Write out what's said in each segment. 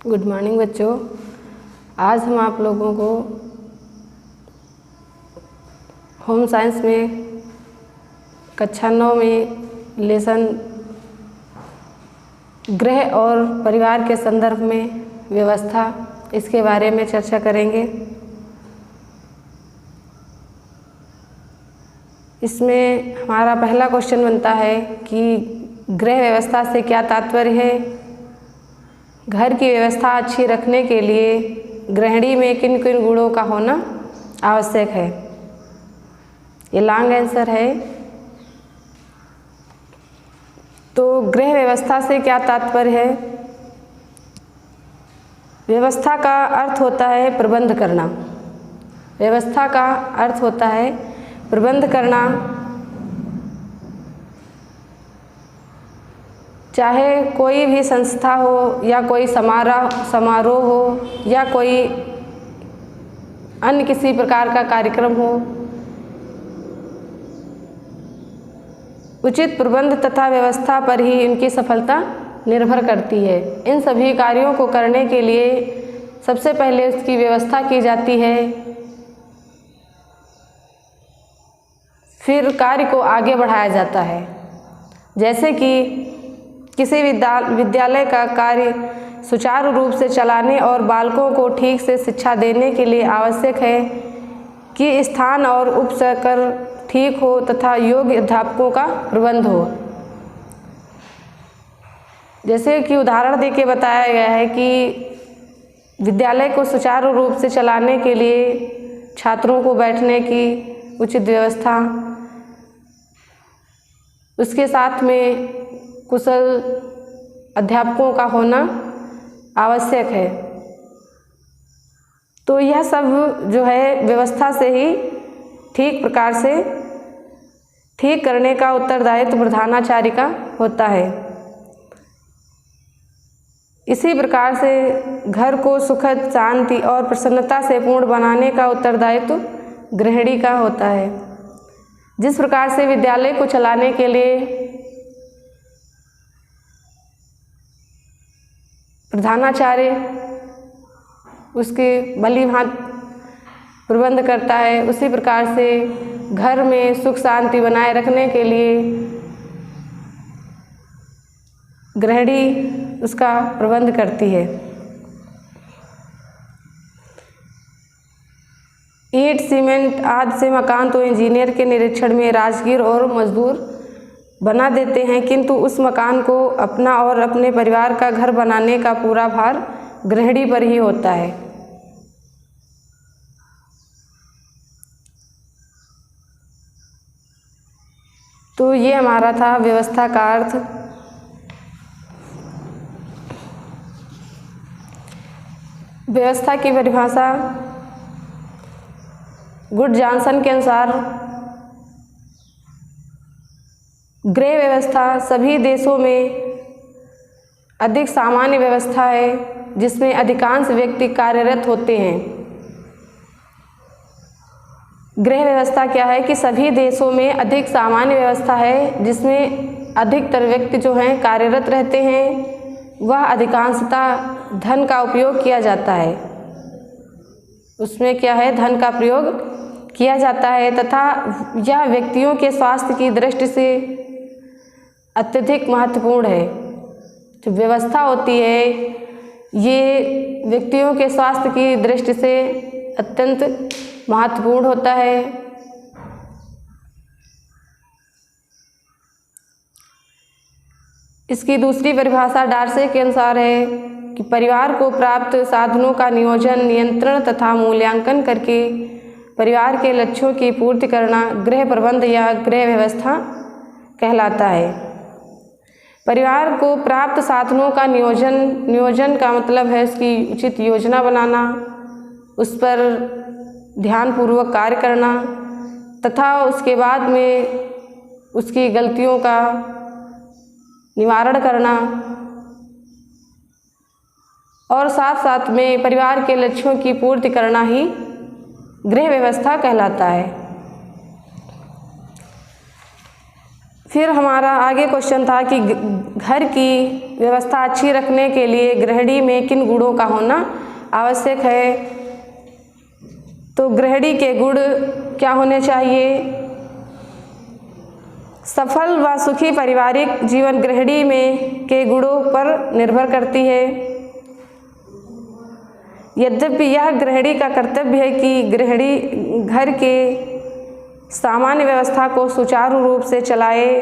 Good morning बच्चों। आज हम आप लोगों को होम साइंस में कक्षा 9 में लेसन गृह और परिवार के संदर्भ में व्यवस्था, इसके बारे में चर्चा करेंगे। इसमें हमारा पहला क्वेश्चन बनता है कि गृह व्यवस्था से क्या तात्पर्य है। घर की व्यवस्था अच्छी रखने के लिए गृहिणी में किन किन गुणों का होना आवश्यक है। ये लॉन्ग आंसर है। तो गृह व्यवस्था से क्या तात्पर्य है। व्यवस्था का अर्थ होता है प्रबंध करना। व्यवस्था का अर्थ होता है प्रबंध करना। चाहे कोई भी संस्था हो या कोई समारोह हो या कोई अन्य किसी प्रकार का कार्यक्रम हो, उचित प्रबंध तथा व्यवस्था पर ही इनकी सफलता निर्भर करती है। इन सभी कार्यों को करने के लिए सबसे पहले उसकी व्यवस्था की जाती है, फिर कार्य को आगे बढ़ाया जाता है। जैसे कि किसी विद्यालय का कार्य सुचारू रूप से चलाने और बालकों को ठीक से शिक्षा देने के लिए आवश्यक है कि स्थान और उपकर ठीक हो तथा योग्य अध्यापकों का प्रबंध हो। जैसे कि उदाहरण देके बताया गया है कि विद्यालय को सुचारू रूप से चलाने के लिए छात्रों को बैठने की उचित व्यवस्था, उसके साथ में कुशल अध्यापकों का होना आवश्यक है। तो यह सब जो है व्यवस्था से ही ठीक प्रकार से ठीक करने का उत्तरदायित्व प्रधानाचार्य का होता है। इसी प्रकार से घर को सुखद, शांति और प्रसन्नता से पूर्ण बनाने का उत्तरदायित्व गृहिणी का होता है। जिस प्रकार से विद्यालय को चलाने के लिए प्रधानाचार्य उसके भली भांति प्रबंध करता है, उसी प्रकार से घर में सुख शांति बनाए रखने के लिए गृहिणी उसका प्रबंध करती है। ईंट, सीमेंट आदि से मकान तो इंजीनियर के निरीक्षण में राजगीर और मजदूर बना देते हैं, किंतु उस मकान को अपना और अपने परिवार का घर बनाने का पूरा भार गृहिणी पर ही होता है। तो ये हमारा था व्यवस्था का अर्थ। व्यवस्था की परिभाषा गुड जॉनसन के अनुसार गृह व्यवस्था सभी देशों में अधिक सामान्य व्यवस्था है जिसमें अधिकांश व्यक्ति कार्यरत होते हैं। गृह व्यवस्था क्या है कि सभी देशों में अधिक सामान्य व्यवस्था है जिसमें अधिकतर व्यक्ति जो हैं कार्यरत रहते हैं। वह अधिकांशतः धन का उपयोग किया जाता है। उसमें क्या है, धन का प्रयोग किया जाता है तथा यह व्यक्तियों के स्वास्थ्य की दृष्टि से अत्यधिक महत्वपूर्ण है। जो व्यवस्था होती है ये व्यक्तियों के स्वास्थ्य की दृष्टि से अत्यंत महत्वपूर्ण होता है। इसकी दूसरी परिभाषा डार्से के अनुसार है कि परिवार को प्राप्त साधनों का नियोजन, नियंत्रण तथा मूल्यांकन करके परिवार के लक्ष्यों की पूर्ति करना गृह प्रबंध या गृह व्यवस्था कहलाता है। परिवार को प्राप्त साधनों का नियोजन का मतलब है उसकी उचित योजना बनाना, उस पर ध्यानपूर्वक कार्य करना तथा उसके बाद में उसकी गलतियों का निवारण करना और साथ साथ में परिवार के लक्ष्यों की पूर्ति करना ही गृह व्यवस्था कहलाता है। फिर हमारा आगे क्वेश्चन था कि घर की व्यवस्था अच्छी रखने के लिए गृहिणी में किन गुणों का होना आवश्यक है। तो गृहिणी के गुण क्या होने चाहिए। सफल व सुखी पारिवारिक जीवन गृहिणी में के गुणों पर निर्भर करती है। यद्यपि यह गृहिणी का कर्तव्य है कि गृहिणी घर के सामान्य व्यवस्था को सुचारू रूप से चलाए,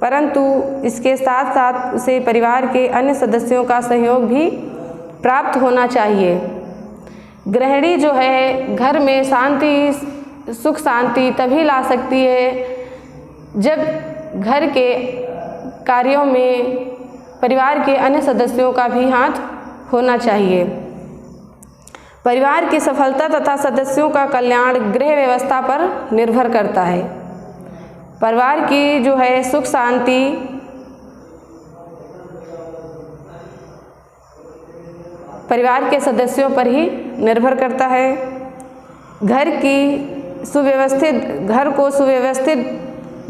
परंतु इसके साथ साथ उसे परिवार के अन्य सदस्यों का सहयोग भी प्राप्त होना चाहिए। गृहिणी जो है घर में शांति सुख शांति तभी ला सकती है जब घर के कार्यों में परिवार के अन्य सदस्यों का भी हाथ होना चाहिए। परिवार की सफलता तथा सदस्यों का कल्याण गृह व्यवस्था पर निर्भर करता है। परिवार की जो है सुख शांति परिवार के सदस्यों पर ही निर्भर करता है। घर को सुव्यवस्थित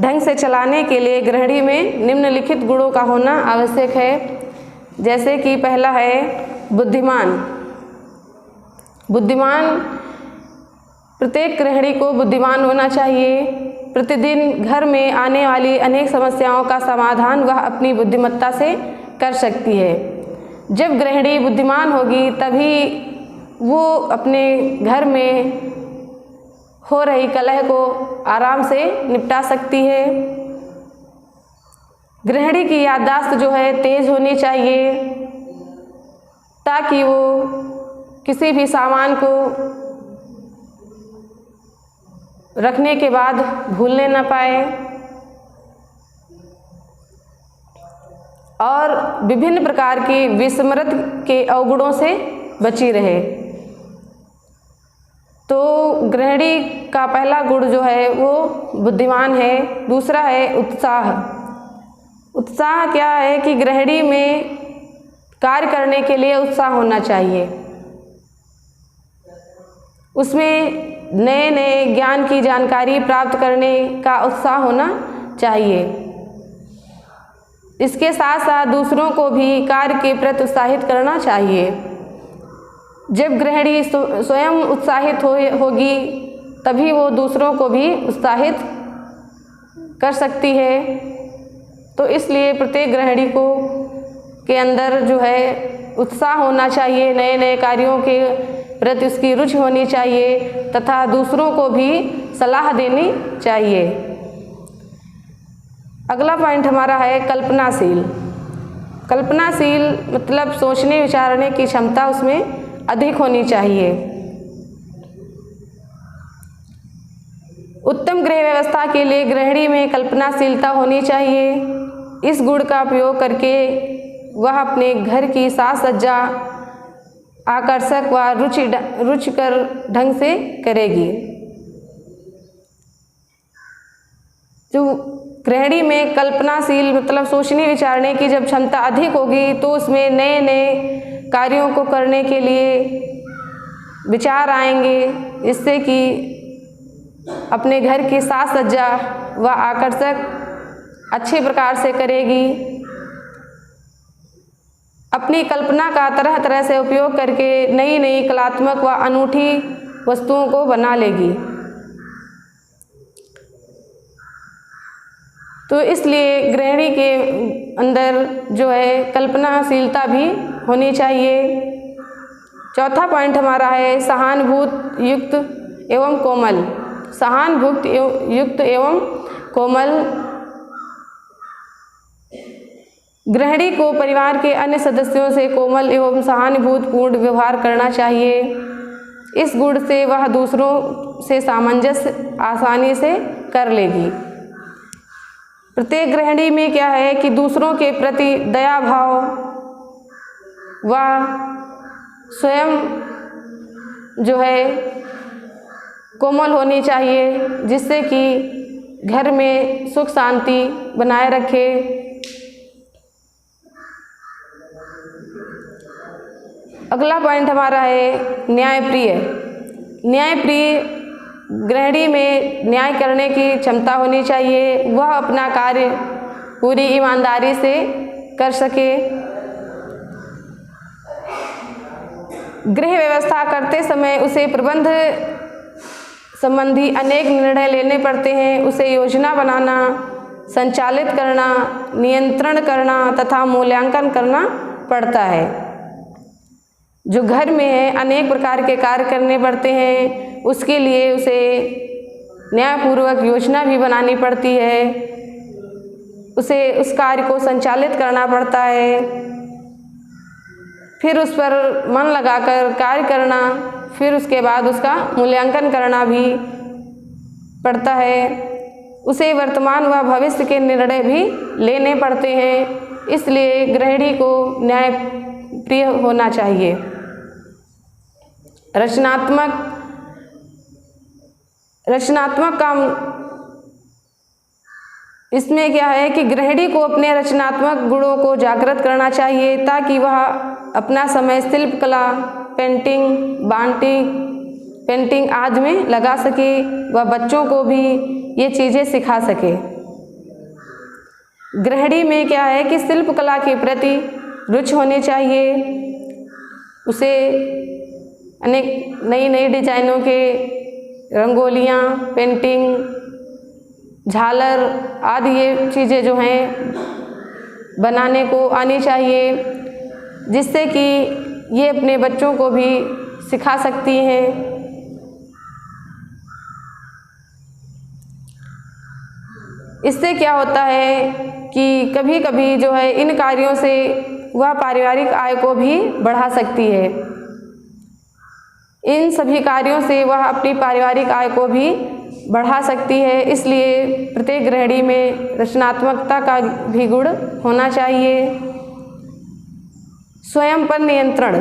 ढंग से चलाने के लिए गृहिणी में निम्नलिखित गुणों का होना आवश्यक है। जैसे कि पहला है बुद्धिमान। प्रत्येक गृहिणी को बुद्धिमान होना चाहिए। प्रतिदिन घर में आने वाली अनेक समस्याओं का समाधान वह अपनी बुद्धिमत्ता से कर सकती है। जब गृहिणी बुद्धिमान होगी तभी वो अपने घर में हो रही कलह को आराम से निपटा सकती है। गृहिणी की याददाश्त जो है तेज होनी चाहिए ताकि वो किसी भी सामान को रखने के बाद भूलने न पाए और विभिन्न प्रकार की विस्मृति के अवगुणों से बची रहे। तो गृहिणी का पहला गुण जो है वो बुद्धिमान है। दूसरा है उत्साह। उत्साह क्या है कि गृहिणी में कार्य करने के लिए उत्साह होना चाहिए। उसमें नए नए ज्ञान की जानकारी प्राप्त करने का उत्साह होना चाहिए। इसके साथ साथ दूसरों को भी कार्य के प्रति उत्साहित करना चाहिए। जब गृहिणी स्वयं उत्साहित होगी तभी वो दूसरों को भी उत्साहित कर सकती है। तो इसलिए प्रत्येक गृहिणी के अंदर जो है उत्साह होना चाहिए, नए नए कार्यों के प्रति उसकी रुचि होनी चाहिए तथा दूसरों को भी सलाह देनी चाहिए। अगला पॉइंट हमारा है कल्पनाशील। कल्पनाशील मतलब सोचने विचारने की क्षमता उसमें अधिक होनी चाहिए। उत्तम गृह व्यवस्था के लिए गृहिणी में कल्पनाशीलता होनी चाहिए। इस गुण का उपयोग करके वह अपने घर की साज सज्जा आकर्षक व रुचिकर ढंग से करेगी। जो गृहिणी में कल्पनाशील मतलब सोचने विचारने की जब क्षमता अधिक होगी तो उसमें नए नए कार्यों को करने के लिए विचार आएंगे, जिससे कि अपने घर की साज सज्जा व आकर्षक अच्छे प्रकार से करेगी। अपनी कल्पना का तरह तरह से उपयोग करके नई नई कलात्मक व अनूठी वस्तुओं को बना लेगी। तो इसलिए गृहिणी के अंदर जो है कल्पनाशीलता भी होनी चाहिए। चौथा पॉइंट हमारा है सहानुभूति युक्त एवं कोमल। सहानुभूति युक्त एवं कोमल। गृहिणी को परिवार के अन्य सदस्यों से कोमल एवं सहानुभूतिपूर्ण व्यवहार करना चाहिए। इस गुण से वह दूसरों से सामंजस्य आसानी से कर लेगी। प्रत्येक गृहिणी में क्या है कि दूसरों के प्रति दया भाव व स्वयं जो है कोमल होनी चाहिए, जिससे कि घर में सुख शांति बनाए रखे। अगला पॉइंट हमारा है न्यायप्रिय। न्यायप्रिय गृहिणी में न्याय करने की क्षमता होनी चाहिए, वह अपना कार्य पूरी ईमानदारी से कर सके। गृह व्यवस्था करते समय उसे प्रबंध संबंधी अनेक निर्णय लेने पड़ते हैं। उसे योजना बनाना, संचालित करना, नियंत्रण करना तथा मूल्यांकन करना पड़ता है। जो घर में है अनेक प्रकार के कार्य करने पड़ते हैं, उसके लिए उसे न्यायपूर्वक योजना भी बनानी पड़ती है, उसे उस कार्य को संचालित करना पड़ता है, फिर उस पर मन लगाकर कार्य करना, फिर उसके बाद उसका मूल्यांकन करना भी पड़ता है। उसे वर्तमान व भविष्य के निर्णय भी लेने पड़ते हैं। इसलिए गृहिणी को न्याय प्रिय होना चाहिए। रचनात्मक काम, इसमें क्या है कि गृहिणी को अपने रचनात्मक गुणों को जागृत करना चाहिए ताकि वह अपना समय शिल्पकला, पेंटिंग आदि में लगा सके, वह बच्चों को भी ये चीज़ें सिखा सके। गृहिणी में क्या है कि शिल्पकला के प्रति रुचि होनी चाहिए, उसे अनेक नई डिजाइनों के रंगोलियाँ, पेंटिंग, झालर आदि ये चीज़ें जो हैं बनाने को आनी चाहिए, जिससे कि ये अपने बच्चों को भी सिखा सकती हैं। इससे क्या होता है कि कभी कभी जो है इन कार्यों से वह पारिवारिक आय को भी बढ़ा सकती है। इन सभी कार्यों से वह अपनी पारिवारिक आय को भी बढ़ा सकती है। इसलिए प्रत्येक गृहिणी में रचनात्मकता का भी गुण होना चाहिए। स्वयं पर नियंत्रण,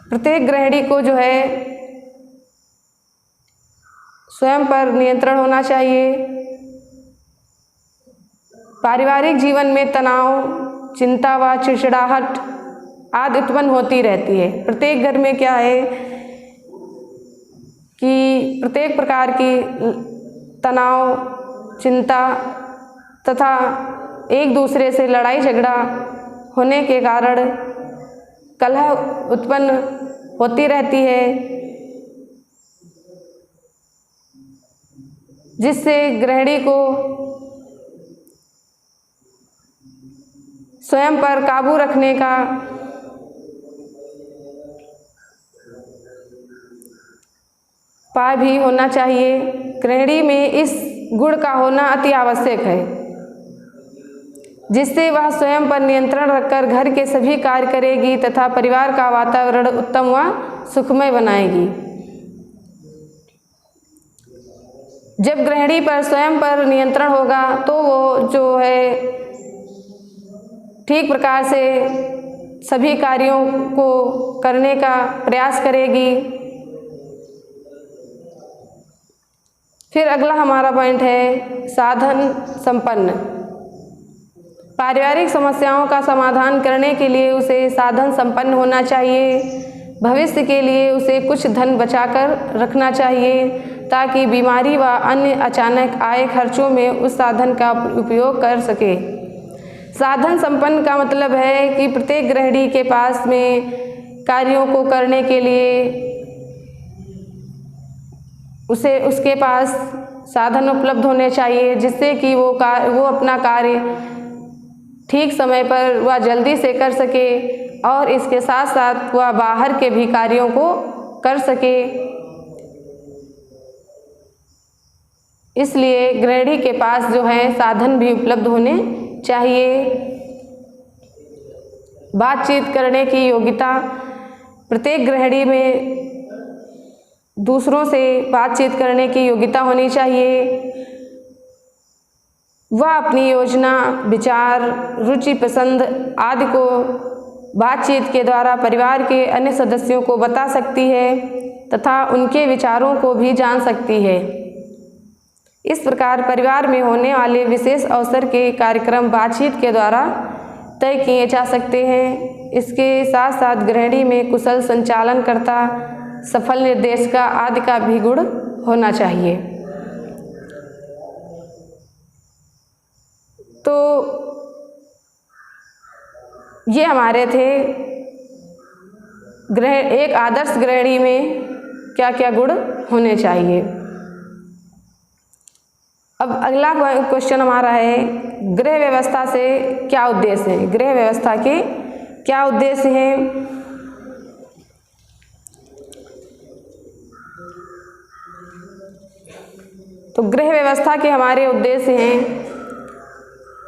प्रत्येक गृहिणी को जो है स्वयं पर नियंत्रण होना चाहिए। पारिवारिक जीवन में तनाव, चिंता व चिड़चिड़ाहट आदि उत्पन्न होती रहती है। प्रत्येक घर में क्या है कि प्रत्येक प्रकार की तनाव, चिंता तथा एक दूसरे से लड़ाई झगड़ा होने के कारण कलह उत्पन्न होती रहती है, जिससे गृहिणी को स्वयं पर काबू रखने का उपाय भी होना चाहिए। गृहिणी में इस गुण का होना अति आवश्यक है, जिससे वह स्वयं पर नियंत्रण रखकर घर के सभी कार्य करेगी तथा परिवार का वातावरण उत्तम व सुखमय बनाएगी। जब गृहिणी पर स्वयं पर नियंत्रण होगा तो वो जो है ठीक प्रकार से सभी कार्यों को करने का प्रयास करेगी। फिर अगला हमारा पॉइंट है साधन संपन्न। पारिवारिक समस्याओं का समाधान करने के लिए उसे साधन संपन्न होना चाहिए। भविष्य के लिए उसे कुछ धन बचाकर रखना चाहिए ताकि बीमारी व अन्य अचानक आए खर्चों में उस साधन का उपयोग कर सके। साधन संपन्न का मतलब है कि प्रत्येक गृहिणी के पास में कार्यों को करने के लिए उसके पास साधन उपलब्ध होने चाहिए, जिससे कि वो अपना कार्य ठीक समय पर वह जल्दी से कर सके और इसके साथ साथ वह बाहर के भी कार्यों को कर सके। इसलिए गृहिणी के पास जो है साधन भी उपलब्ध होने चाहिए। बातचीत करने की योग्यता, प्रत्येक गृहिणी में दूसरों से बातचीत करने की योग्यता होनी चाहिए। वह अपनी योजना, विचार, रुचि, पसंद आदि को बातचीत के द्वारा परिवार के अन्य सदस्यों को बता सकती है तथा उनके विचारों को भी जान सकती है। इस प्रकार परिवार में होने वाले विशेष अवसर के कार्यक्रम बातचीत के द्वारा तय किए जा सकते हैं। इसके साथ साथ गृहिणी में कुशल संचालनकर्ता, सफल निर्देशिका आदि का भी गुण होना चाहिए। तो ये हमारे थे एक आदर्श गृहिणी में क्या क्या गुण होने चाहिए। अब अगला क्वेश्चन हमारा है, गृह व्यवस्था से क्या उद्देश्य है? गृह व्यवस्था के क्या उद्देश्य हैं? तो गृह व्यवस्था के हमारे उद्देश्य हैं,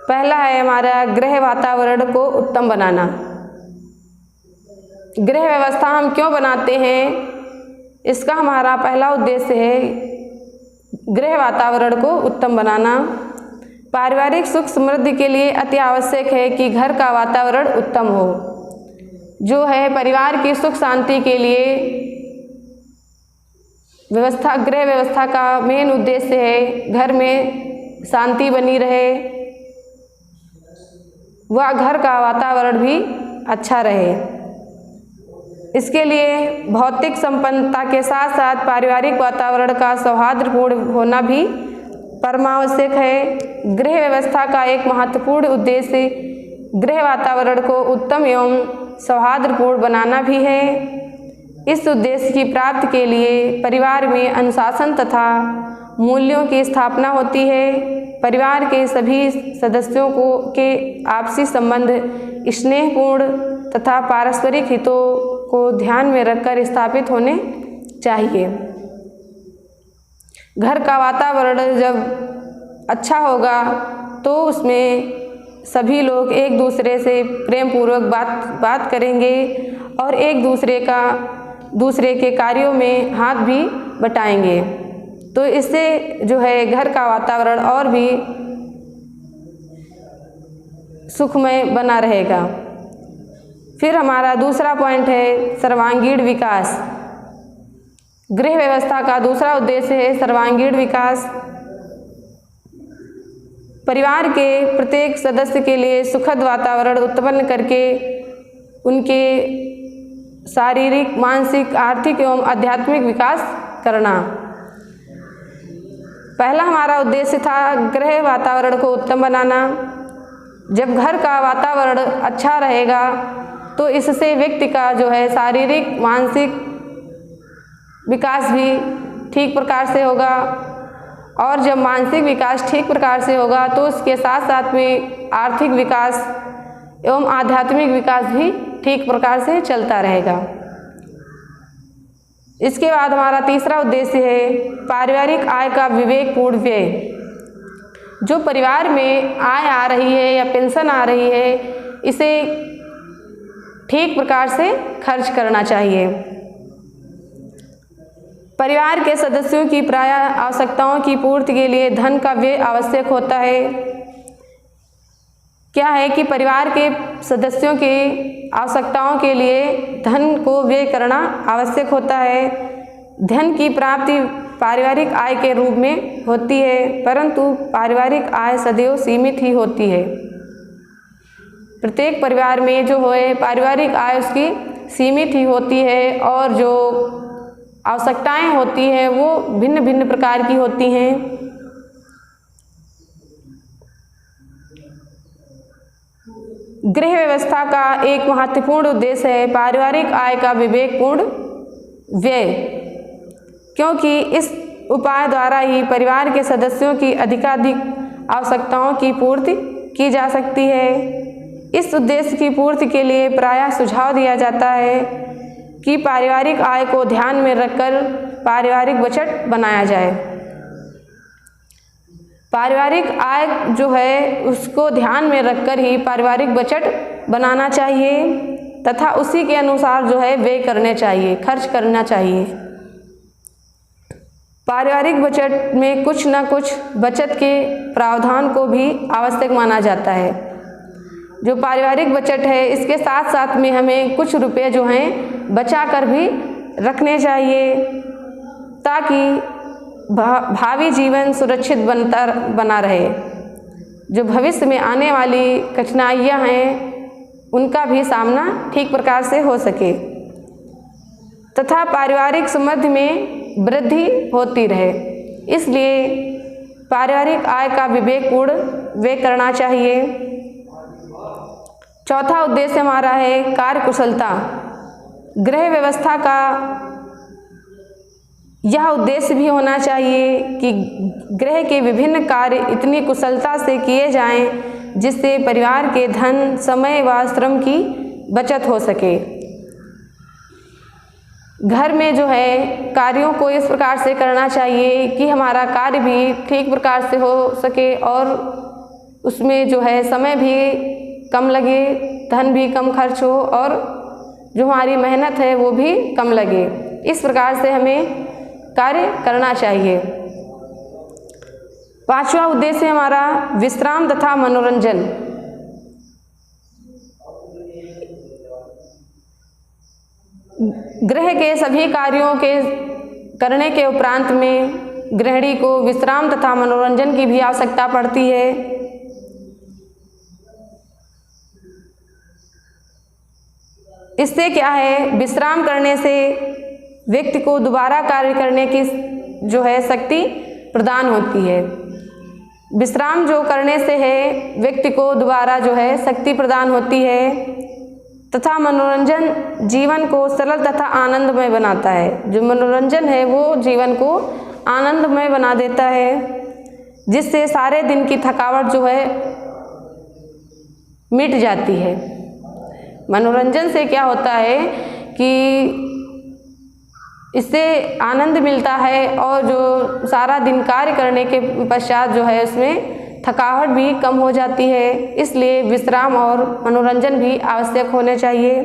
पहला है हमारा गृह वातावरण को उत्तम बनाना। गृह व्यवस्था हम क्यों बनाते हैं? इसका हमारा पहला उद्देश्य है गृह वातावरण को उत्तम बनाना। पारिवारिक सुख समृद्धि के लिए अति आवश्यक है कि घर का वातावरण उत्तम हो। जो है परिवार की सुख शांति के लिए व्यवस्था, गृह व्यवस्था का मेन उद्देश्य है घर में शांति बनी रहे, वह घर का वातावरण भी अच्छा रहे। इसके लिए भौतिक संपन्नता के साथ साथ पारिवारिक वातावरण का सौहार्दपूर्ण होना भी परमावश्यक है। गृह व्यवस्था का एक महत्वपूर्ण उद्देश्य गृह वातावरण को उत्तम एवं सौहार्दपूर्ण बनाना भी है। इस उद्देश्य की प्राप्ति के लिए परिवार में अनुशासन तथा मूल्यों की स्थापना होती है। परिवार के सभी सदस्यों के आपसी संबंध स्नेहपूर्ण तथा पारस्परिक हितों को ध्यान में रखकर स्थापित होने चाहिए। घर का वातावरण जब अच्छा होगा तो उसमें सभी लोग एक दूसरे से प्रेम पूर्वक बात करेंगे और एक दूसरे के कार्यों में हाथ भी बटाएंगे। तो इससे जो है घर का वातावरण और भी सुखमय बना रहेगा। फिर हमारा दूसरा पॉइंट है सर्वांगीण विकास। गृह व्यवस्था का दूसरा उद्देश्य है सर्वांगीण विकास। परिवार के प्रत्येक सदस्य के लिए सुखद वातावरण उत्पन्न करके उनके शारीरिक, मानसिक, आर्थिक एवं आध्यात्मिक विकास करना। पहला हमारा उद्देश्य था गृह वातावरण को उत्तम बनाना। जब घर का वातावरण अच्छा रहेगा तो इससे व्यक्ति का जो है शारीरिक, मानसिक विकास भी ठीक प्रकार से होगा और जब मानसिक विकास ठीक प्रकार से होगा तो उसके साथ साथ में आर्थिक विकास एवं आध्यात्मिक विकास भी ठीक प्रकार से चलता रहेगा। इसके बाद हमारा तीसरा उद्देश्य है पारिवारिक आय का विवेकपूर्ण व्यय। जो परिवार में आय आ रही है या पेंशन आ रही है, इसे ठीक प्रकार से खर्च करना चाहिए। परिवार के सदस्यों की प्राय आवश्यकताओं की पूर्ति के लिए धन का व्यय आवश्यक होता है। क्या है कि परिवार के सदस्यों की आवश्यकताओं के लिए धन को व्यय करना आवश्यक होता है। धन की प्राप्ति पारिवारिक आय के रूप में होती है, परंतु पारिवारिक आय सदैव सीमित ही होती है। प्रत्येक परिवार में जो है पारिवारिक आय उसकी सीमित ही होती है और जो आवश्यकताएं होती हैं वो भिन्न भिन्न प्रकार की होती हैं। गृह व्यवस्था का एक महत्वपूर्ण उद्देश्य है पारिवारिक आय का विवेकपूर्ण व्यय, क्योंकि इस उपाय द्वारा ही परिवार के सदस्यों की अधिकाधिक आवश्यकताओं की पूर्ति की जा सकती है। इस उद्देश्य की पूर्ति के लिए प्रायः सुझाव दिया जाता है कि पारिवारिक आय को ध्यान में रखकर पारिवारिक बजट बनाया जाए। पारिवारिक आय जो है उसको ध्यान में रखकर ही पारिवारिक बजट बनाना चाहिए तथा उसी के अनुसार जो है व्यय करने चाहिए, खर्च करना चाहिए। पारिवारिक बजट में कुछ न कुछ बचत के प्रावधान को भी आवश्यक माना जाता है। जो पारिवारिक बजट है इसके साथ साथ में हमें कुछ रुपए जो हैं बचा कर भी रखने चाहिए ताकि भावी जीवन सुरक्षित बना रहे। जो भविष्य में आने वाली कठिनाइयां हैं उनका भी सामना ठीक प्रकार से हो सके तथा पारिवारिक समृद्धि में वृद्धि होती रहे। इसलिए पारिवारिक आय का विवेकपूर्ण व्यय करना चाहिए। चौथा उद्देश्य हमारा है कार्य कुशलता। गृह व्यवस्था का यह उद्देश्य भी होना चाहिए कि गृह के विभिन्न कार्य इतनी कुशलता से किए जाएं जिससे परिवार के धन, समय व श्रम की बचत हो सके। घर में जो है कार्यों को इस प्रकार से करना चाहिए कि हमारा कार्य भी ठीक प्रकार से हो सके और उसमें जो है समय भी कम लगे, धन भी कम खर्च हो और जो हमारी मेहनत है वो भी कम लगे। इस प्रकार से हमें कार्य करना चाहिए। पांचवा उद्देश्य हमारा विश्राम तथा मनोरंजन। गृह के सभी कार्यों के करने के उपरांत में गृहिणी को विश्राम तथा मनोरंजन की भी आवश्यकता पड़ती है। इससे क्या है, विश्राम करने से व्यक्ति को दोबारा कार्य करने की जो है शक्ति प्रदान होती है। विश्राम जो करने से है व्यक्ति को दोबारा जो है शक्ति प्रदान होती है तथा मनोरंजन जीवन को सरल तथा आनंदमय बनाता है। जो मनोरंजन है वो जीवन को आनंदमय बना देता है, जिससे सारे दिन की थकावट जो है मिट जाती है। मनोरंजन से क्या होता है कि इससे आनंद मिलता है और जो सारा दिन कार्य करने के पश्चात जो है उसमें थकावट भी कम हो जाती है। इसलिए विश्राम और मनोरंजन भी आवश्यक होने चाहिए।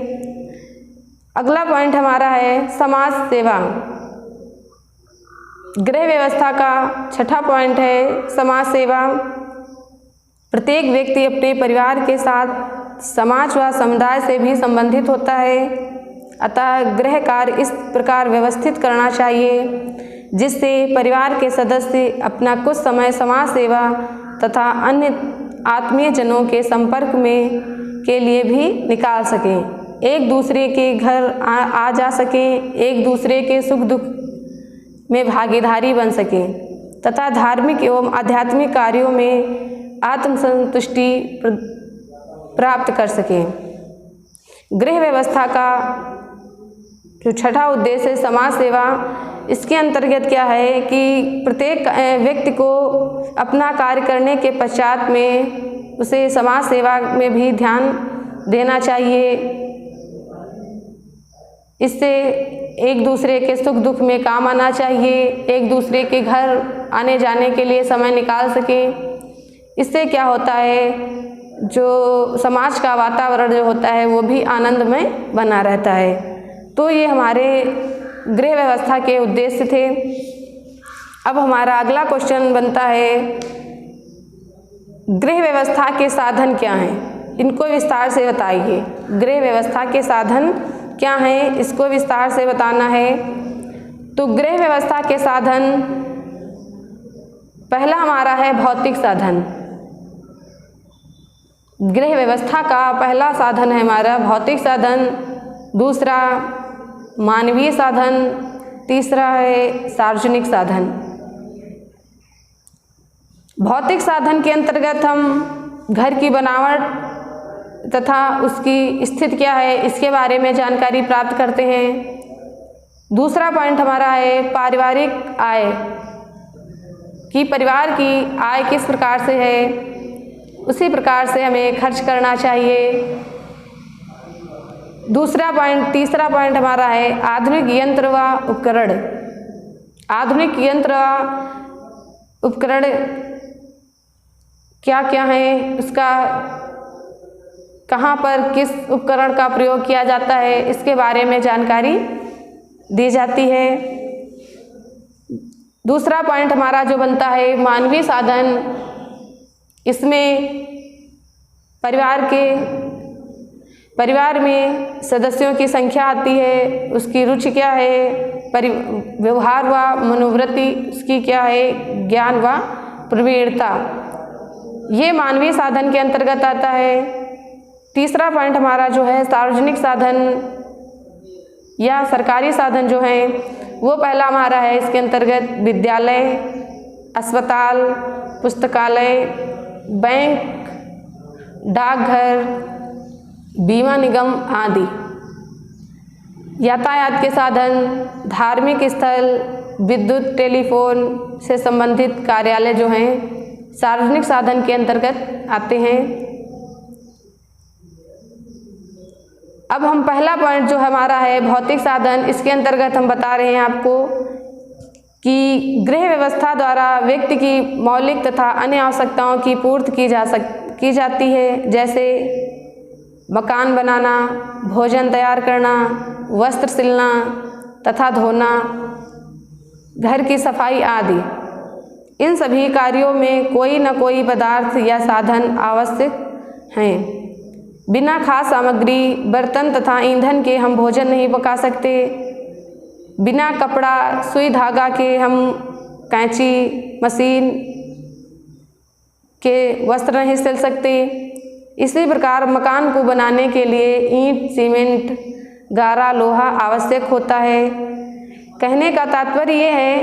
अगला पॉइंट हमारा है समाज सेवा। गृह व्यवस्था का छठा पॉइंट है समाज सेवा। प्रत्येक व्यक्ति अपने परिवार के साथ समाज व समुदाय से भी संबंधित होता है, अतः गृह कार्य इस प्रकार व्यवस्थित करना चाहिए जिससे परिवार के सदस्य अपना कुछ समय समाज सेवा तथा अन्य आत्मीय जनों के संपर्क में के लिए भी निकाल सकें, एक दूसरे के घर आ जा सकें, एक दूसरे के सुख दुख में भागीदारी बन सकें तथा धार्मिक एवं आध्यात्मिक कार्यों में आत्मसंतुष्टि प्राप्त कर सकें। गृह व्यवस्था का जो छठा उद्देश्य है समाज सेवा, इसके अंतर्गत क्या है कि प्रत्येक व्यक्ति को अपना कार्य करने के पश्चात में उसे समाज सेवा में भी ध्यान देना चाहिए। इससे एक दूसरे के सुख दुख में काम आना चाहिए, एक दूसरे के घर आने जाने के लिए समय निकाल सकें। इससे क्या होता है, जो समाज का वातावरण जो होता है वो भी आनंदमय बना रहता है। तो ये हमारे गृह व्यवस्था के उद्देश्य थे। अब हमारा अगला क्वेश्चन बनता है, गृह व्यवस्था के साधन क्या हैं, इनको विस्तार से बताइए। गृह व्यवस्था के साधन क्या हैं, इसको विस्तार से बताना है। तो गृह व्यवस्था के साधन, पहला हमारा है भौतिक साधन। गृह व्यवस्था का पहला साधन है हमारा भौतिक साधन, दूसरा मानवीय साधन, तीसरा है सार्वजनिक साधन। भौतिक साधन के अंतर्गत हम घर की बनावट तथा उसकी स्थिति क्या है इसके बारे में जानकारी प्राप्त करते हैं। दूसरा पॉइंट हमारा है पारिवारिक आय, कि परिवार की आय किस प्रकार से है, उसी प्रकार से हमें खर्च करना चाहिए। तीसरा पॉइंट हमारा है आधुनिक यंत्र व उपकरण। आधुनिक यंत्र व उपकरण क्या क्या है, उसका कहाँ पर किस उपकरण का प्रयोग किया जाता है, इसके बारे में जानकारी दी जाती है। दूसरा पॉइंट हमारा जो बनता है मानवीय साधन, इसमें परिवार में सदस्यों की संख्या आती है, उसकी रुचि क्या है, व्यवहार व मनोवृत्ति उसकी क्या है, ज्ञान व प्रवीणता, ये मानवीय साधन के अंतर्गत आता है। तीसरा पॉइंट हमारा जो है सार्वजनिक साधन या सरकारी साधन जो हैं वो पहला हमारा है। इसके अंतर्गत विद्यालय, अस्पताल, पुस्तकालय, बैंक, डाकघर, बीमा निगम आदि। यातायात के साधन, धार्मिक स्थल, विद्युत, टेलीफोन से संबंधित कार्यालय जो हैं सार्वजनिक साधन के अंतर्गत आते हैं। अब हम पहला पॉइंट जो हमारा है भौतिक साधन, इसके अंतर्गत हम बता रहे हैं आपको कि गृह व्यवस्था द्वारा व्यक्ति की मौलिक तथा अन्य आवश्यकताओं की पूर्ति की जाती है, जैसे मकान बनाना, भोजन तैयार करना, वस्त्र सिलना तथा धोना, घर की सफाई आदि। इन सभी कार्यों में कोई न कोई पदार्थ या साधन आवश्यक हैं। बिना खास सामग्री, बर्तन तथा ईंधन के हम भोजन नहीं पका सकते। बिना कपड़ा, सुई धागा के हम कैंची, मशीन के वस्त्र नहीं सिल सकते। इसी प्रकार मकान को बनाने के लिए ईंट, सीमेंट, गारा, लोहा आवश्यक होता है। कहने का तात्पर्य ये है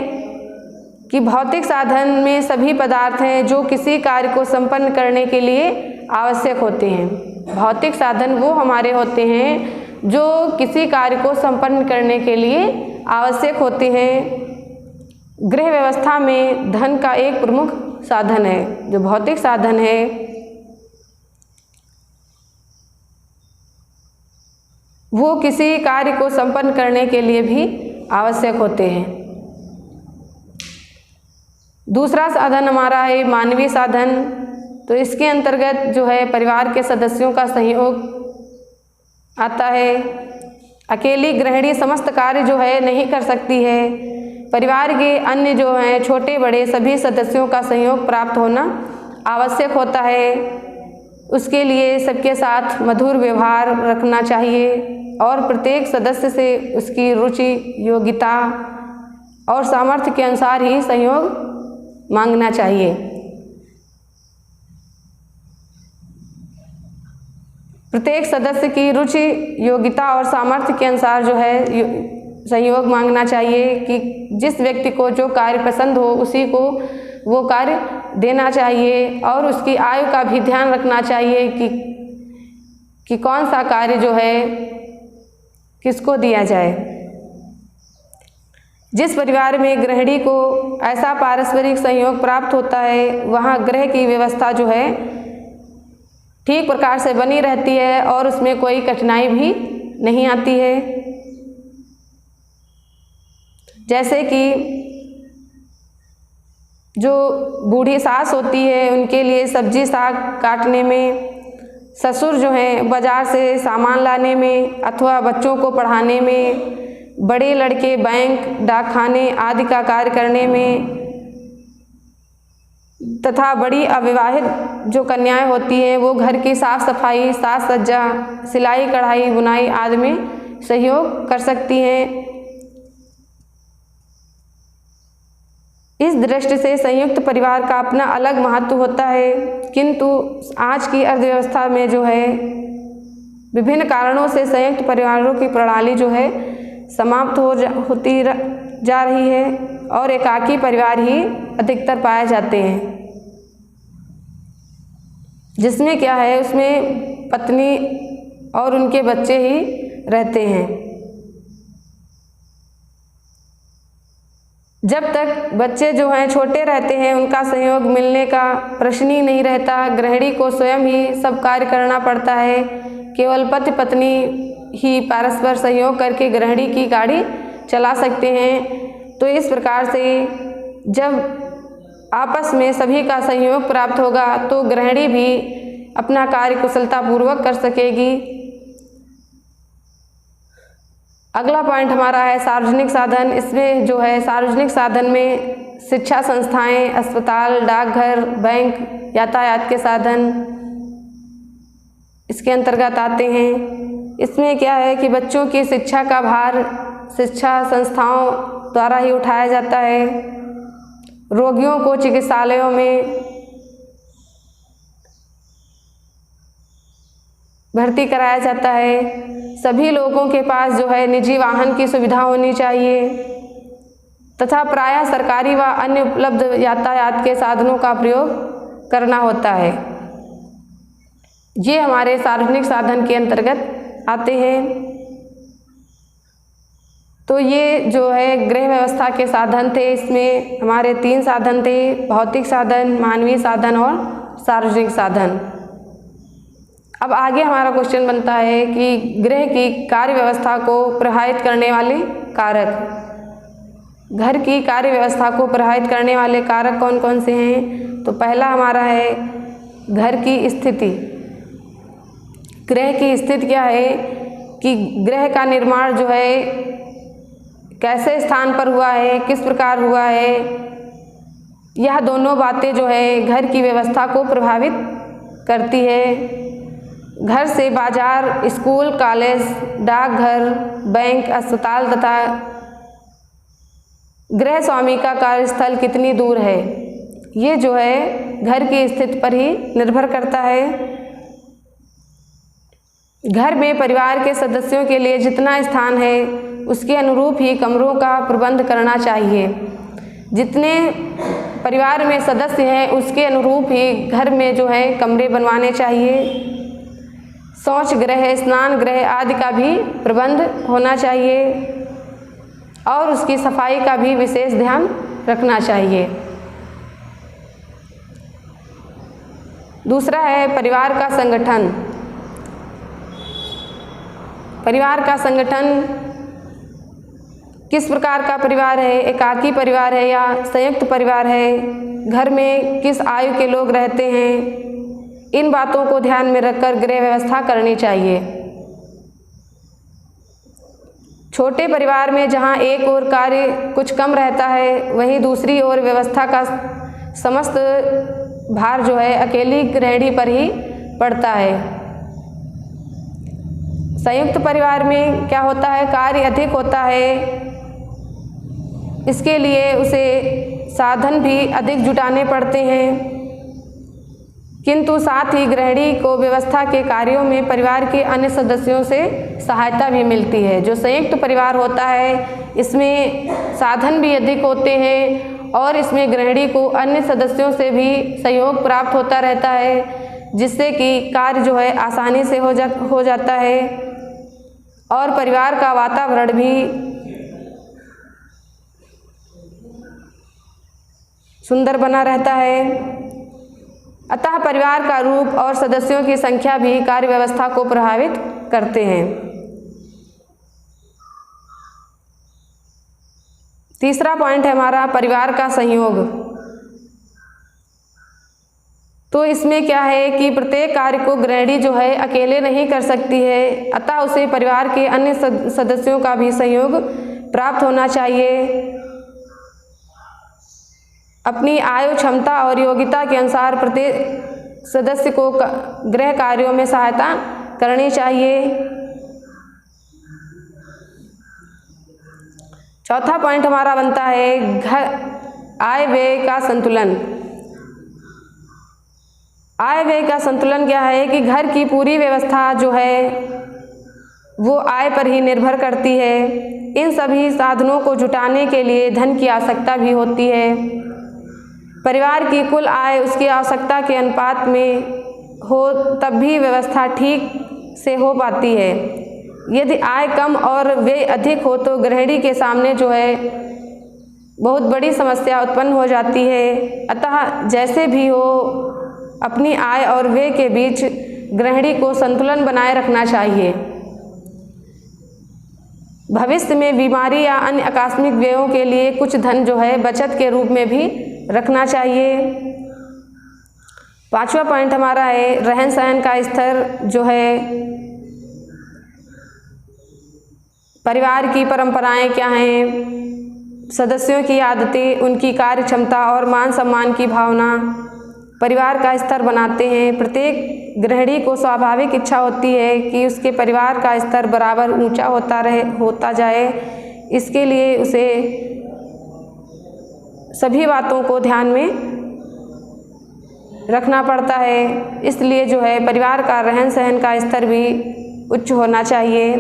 कि भौतिक साधन में सभी पदार्थ हैं जो किसी कार्य को संपन्न करने के लिए आवश्यक होते हैं। भौतिक साधन वो हमारे होते हैं जो किसी कार्य को संपन्न करने के लिए आवश्यक होते हैं। गृह व्यवस्था में धन का एक प्रमुख साधन है। जो भौतिक साधन है वो किसी कार्य को संपन्न करने के लिए भी आवश्यक होते हैं। दूसरा साधन हमारा है मानवीय साधन। तो इसके अंतर्गत जो है परिवार के सदस्यों का सहयोग आता है। अकेली गृहिणी समस्त कार्य जो है नहीं कर सकती है। परिवार के अन्य जो हैं छोटे बड़े सभी सदस्यों का सहयोग प्राप्त होना आवश्यक होता है। उसके लिए सबके साथ मधुर व्यवहार रखना चाहिए और प्रत्येक सदस्य से उसकी रुचि, योग्यता और सामर्थ्य के अनुसार ही सहयोग मांगना चाहिए। प्रत्येक सदस्य की रुचि, योग्यता और सामर्थ्य के अनुसार जो है सहयोग मांगना चाहिए कि जिस व्यक्ति को जो कार्य पसंद हो उसी को वो कार्य देना चाहिए और उसकी आयु का भी ध्यान रखना चाहिए कि कौन सा कार्य जो है किसको दिया जाए। जिस परिवार में गृहिणी को ऐसा पारस्परिक सहयोग प्राप्त होता है वहाँ गृह की व्यवस्था जो है ठीक प्रकार से बनी रहती है और उसमें कोई कठिनाई भी नहीं आती है। जैसे कि जो बूढ़ी सास होती है उनके लिए सब्जी साग काटने में, ससुर जो हैं बाज़ार से सामान लाने में अथवा बच्चों को पढ़ाने में, बड़े लड़के बैंक, डाकखाने आदि का कार्य करने में तथा बड़ी अविवाहित जो कन्याएं होती हैं वो घर की साफ सफाई, साज सज्जा, सिलाई कढ़ाई, बुनाई आदि में सहयोग कर सकती हैं। इस दृष्टि से संयुक्त परिवार का अपना अलग महत्व होता है, किंतु आज की अर्थव्यवस्था में जो है विभिन्न कारणों से संयुक्त परिवारों की प्रणाली जो है समाप्त होती जा रही है और एकाकी परिवार ही अधिकतर पाए जाते हैं, जिसमें क्या है उसमें पत्नी और उनके बच्चे ही रहते हैं। जब तक बच्चे जो हैं छोटे रहते हैं उनका सहयोग मिलने का प्रश्न ही नहीं रहता। गृहिणी को स्वयं ही सब कार्य करना पड़ता है। केवल पति पत्नी ही परस्पर सहयोग करके गृहिणी की गाड़ी चला सकते हैं। तो इस प्रकार से जब आपस में सभी का सहयोग प्राप्त होगा तो गृहिणी भी अपना कार्य कुशलतापूर्वक कर सकेगी। अगला पॉइंट हमारा है सार्वजनिक साधन। इसमें जो है सार्वजनिक साधन में शिक्षा संस्थाएं, अस्पताल, डाकघर, बैंक, यातायात के साधन इसके अंतर्गत आते हैं। इसमें क्या है कि बच्चों की शिक्षा का भार शिक्षा संस्थाओं द्वारा ही उठाया जाता है। रोगियों को चिकित्सालयों में भर्ती कराया जाता है। सभी लोगों के पास जो है निजी वाहन की सुविधा होनी चाहिए। तथा प्रायः सरकारी व अन्य उपलब्ध यातायात के साधनों का प्रयोग करना होता है। ये हमारे सार्वजनिक साधन के अंतर्गत आते हैं। तो ये जो है गृह व्यवस्था के साधन थे, इसमें हमारे 3 साधन थे, भौतिक साधन, मानवीय साधन और सार्वजनिक साधन। अब आगे हमारा क्वेश्चन बनता है कि गृह की कार्य व्यवस्था को प्रभावित करने वाले कारक। घर की कार्य व्यवस्था को प्रभावित करने वाले कारक कौन कौन से हैं? तो पहला हमारा है घर की स्थिति। गृह की स्थिति क्या है कि गृह का निर्माण जो है कैसे स्थान पर हुआ है, किस प्रकार हुआ है, यह दोनों बातें जो है घर की व्यवस्था को प्रभावित करती है। घर से बाजार, स्कूल, कॉलेज, डाकघर, बैंक, अस्पताल तथा गृह स्वामी का कार्यस्थल कितनी दूर है, ये जो है घर की स्थिति पर ही निर्भर करता है। घर में परिवार के सदस्यों के लिए जितना स्थान है उसके अनुरूप ही कमरों का प्रबंध करना चाहिए। जितने परिवार में सदस्य हैं उसके अनुरूप ही घर में जो है कमरे बनवाने चाहिए। शौच गृह, स्नान गृह आदि का भी प्रबंध होना चाहिए और उसकी सफाई का भी विशेष ध्यान रखना चाहिए। दूसरा है परिवार का संगठन। परिवार का संगठन किस प्रकार का परिवार है, एकाकी परिवार है या संयुक्त परिवार है, घर में किस आयु के लोग रहते हैं, इन बातों को ध्यान में रखकर गृह व्यवस्था करनी चाहिए। छोटे परिवार में जहां एक ओर कार्य कुछ कम रहता है, वहीं दूसरी ओर व्यवस्था का समस्त भार जो है अकेली गृहिणी पर ही पड़ता है। संयुक्त परिवार में क्या होता है, कार्य अधिक होता है, इसके लिए उसे साधन भी अधिक जुटाने पड़ते हैं, किंतु साथ ही गृहिणी को व्यवस्था के कार्यों में परिवार के अन्य सदस्यों से सहायता भी मिलती है। जो संयुक्त परिवार होता है इसमें साधन भी अधिक होते हैं और इसमें गृहिणी को अन्य सदस्यों से भी सहयोग प्राप्त होता रहता है, जिससे कि कार्य जो है आसानी से हो जाता है और परिवार का वातावरण भी सुंदर बना रहता है। अतः परिवार का रूप और सदस्यों की संख्या भी कार्य व्यवस्था को प्रभावित करते हैं। तीसरा पॉइंट है हमारा परिवार का संयोग। तो इसमें क्या है कि प्रत्येक कार्य को गृहिणी जो है अकेले नहीं कर सकती है, अतः उसे परिवार के अन्य सदस्यों का भी सहयोग प्राप्त होना चाहिए। अपनी आयु, क्षमता और योग्यता के अनुसार प्रत्येक सदस्य को गृह कार्यों में सहायता करनी चाहिए। चौथा पॉइंट हमारा बनता है घर आय व्यय का संतुलन। आय व्यय का संतुलन क्या है कि घर की पूरी व्यवस्था जो है वो आय पर ही निर्भर करती है। इन सभी साधनों को जुटाने के लिए धन की आवश्यकता भी होती है। परिवार की कुल आय उसकी आवश्यकता के अनुपात में हो तब भी व्यवस्था ठीक से हो पाती है। यदि आय कम और व्यय अधिक हो तो गृहिणी के सामने जो है बहुत बड़ी समस्या उत्पन्न हो जाती है। अतः जैसे भी हो अपनी आय और व्यय के बीच गृहिणी को संतुलन बनाए रखना चाहिए। भविष्य में बीमारी या अन्य आकस्मिक व्ययों के लिए कुछ धन जो है बचत के रूप में भी रखना चाहिए। पांचवा पॉइंट हमारा है रहन सहन का स्तर जो है, परिवार की परंपराएं क्या हैं, सदस्यों की आदतें, उनकी कार्य क्षमता और मान सम्मान की भावना परिवार का स्तर बनाते हैं। प्रत्येक गृहिणी को स्वाभाविक इच्छा होती है कि उसके परिवार का स्तर बराबर ऊंचा होता जाए। इसके लिए उसे सभी बातों को ध्यान में रखना पड़ता है। इसलिए जो है परिवार का रहन सहन का स्तर भी उच्च होना चाहिए।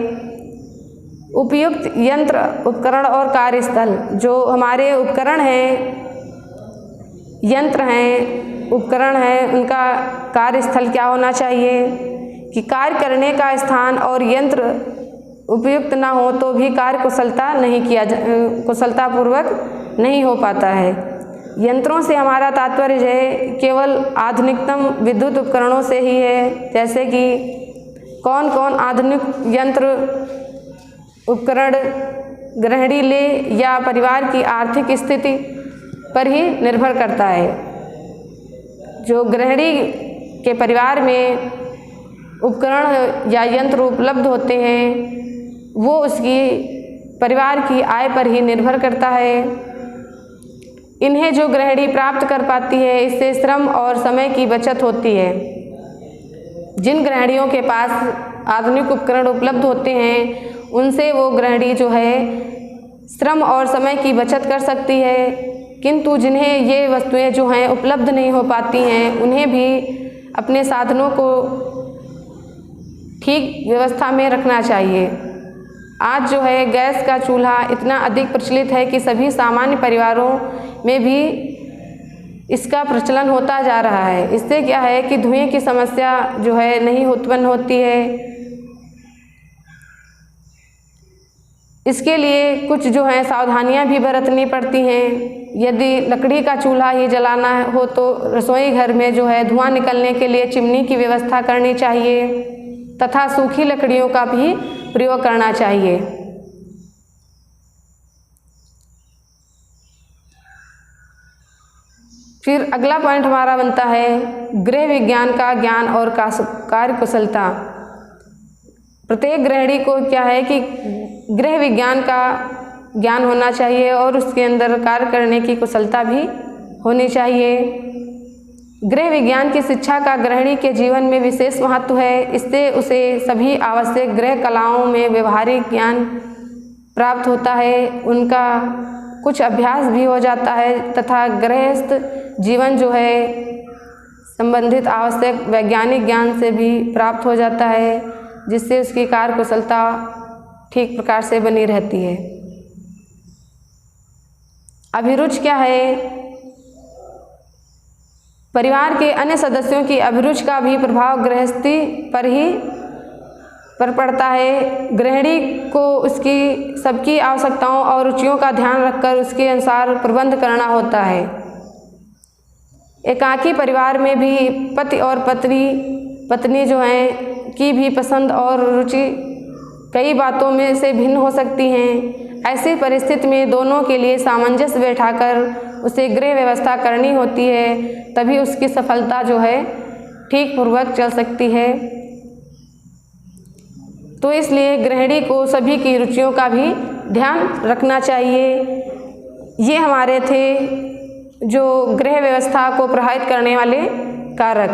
उपयुक्त यंत्र, उपकरण और कार्यस्थल। जो हमारे उपकरण हैं, यंत्र हैं, उपकरण हैं, उनका कार्यस्थल क्या होना चाहिए कि कार्य करने का स्थान और यंत्र उपयुक्त ना हो तो भी कार्य कुशलतापूर्वक नहीं हो पाता है। यंत्रों से हमारा तात्पर्य है केवल आधुनिकतम विद्युत उपकरणों से ही है, जैसे कि कौन कौन आधुनिक यंत्र उपकरण गृहिणी ले या परिवार की आर्थिक स्थिति पर ही निर्भर करता है। जो गृहिणी के परिवार में उपकरण या यंत्र उपलब्ध होते हैं वो उसकी परिवार की आय पर ही निर्भर करता है। इन्हें जो गृहिणी प्राप्त कर पाती है इससे श्रम और समय की बचत होती है। जिन गृहिणियों के पास आधुनिक उपकरण उपलब्ध होते हैं उनसे वो गृहिणी जो है श्रम और समय की बचत कर सकती है, किंतु जिन्हें ये वस्तुएं जो हैं उपलब्ध नहीं हो पाती हैं उन्हें भी अपने साधनों को ठीक व्यवस्था में रखना चाहिए। आज जो है गैस का चूल्हा इतना अधिक प्रचलित है कि सभी सामान्य परिवारों में भी इसका प्रचलन होता जा रहा है। इससे क्या है कि धुएं की समस्या जो है नहीं उत्पन्न होती है। इसके लिए कुछ जो है सावधानियां भी बरतनी पड़ती हैं। यदि लकड़ी का चूल्हा ही जलाना हो तो रसोई घर में जो है धुआं निकलने के लिए चिमनी की व्यवस्था करनी चाहिए तथा सूखी लकड़ियों का भी प्रयोग करना चाहिए। फिर अगला पॉइंट हमारा बनता है गृह विज्ञान का ज्ञान और कार्य कुशलता। प्रत्येक गृहिणी को क्या है कि गृह विज्ञान का ज्ञान होना चाहिए और उसके अंदर कार्य करने की कुशलता भी होनी चाहिए। गृह विज्ञान की शिक्षा का गृहिणी के जीवन में विशेष महत्व है। इससे उसे सभी आवश्यक गृह कलाओं में व्यवहारिक ज्ञान प्राप्त होता है, उनका कुछ अभ्यास भी हो जाता है तथा गृहस्थ जीवन जो है संबंधित आवश्यक वैज्ञानिक ज्ञान से भी प्राप्त हो जाता है, जिससे उसकी कार्य कुशलता ठीक प्रकार से बनी रहती है। अभिरुचि क्या है? परिवार के अन्य सदस्यों की अभिरुचि का भी प्रभाव गृहस्थी पर पड़ता है। गृहिणी को उसकी सबकी आवश्यकताओं और रुचियों का ध्यान रखकर उसके अनुसार प्रबंध करना होता है। एकाकी परिवार में भी पति और पत्नी जो हैं की भी पसंद और रुचि कई बातों में से भिन्न हो सकती हैं। ऐसी परिस्थिति में दोनों के लिए सामंजस्य बैठाकर उसे गृह व्यवस्था करनी होती है, तभी उसकी सफलता जो है ठीक पूर्वक चल सकती है। तो इसलिए गृहिणी को सभी की रुचियों का भी ध्यान रखना चाहिए। ये हमारे थे जो गृह व्यवस्था को प्रभावित करने वाले कारक।